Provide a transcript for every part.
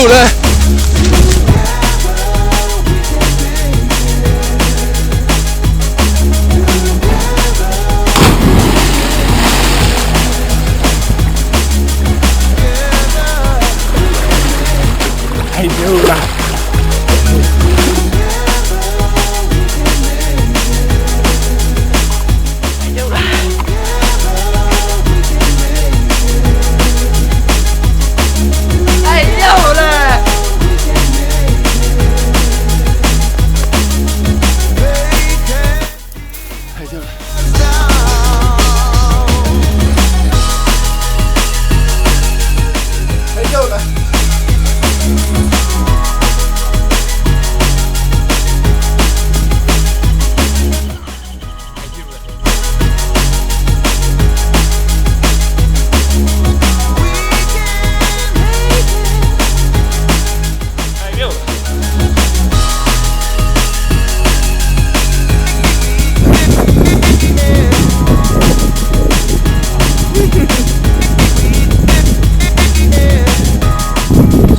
jõule! Häid jõule!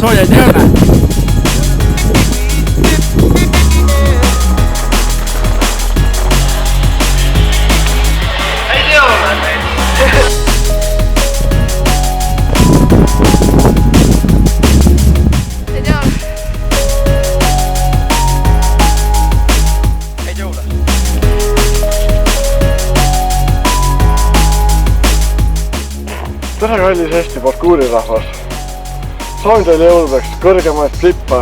Soja jõule! Häid jõule! Häid jõule! Tere kallis Eesti parkuurirahvas! Soovin teile jõuludeks kõrgemaid flippe,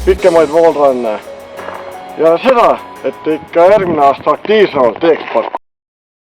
pikemaid wallrun'e ja seda, et ikka järgmine aasta aktiivsemalt teeks parkouri.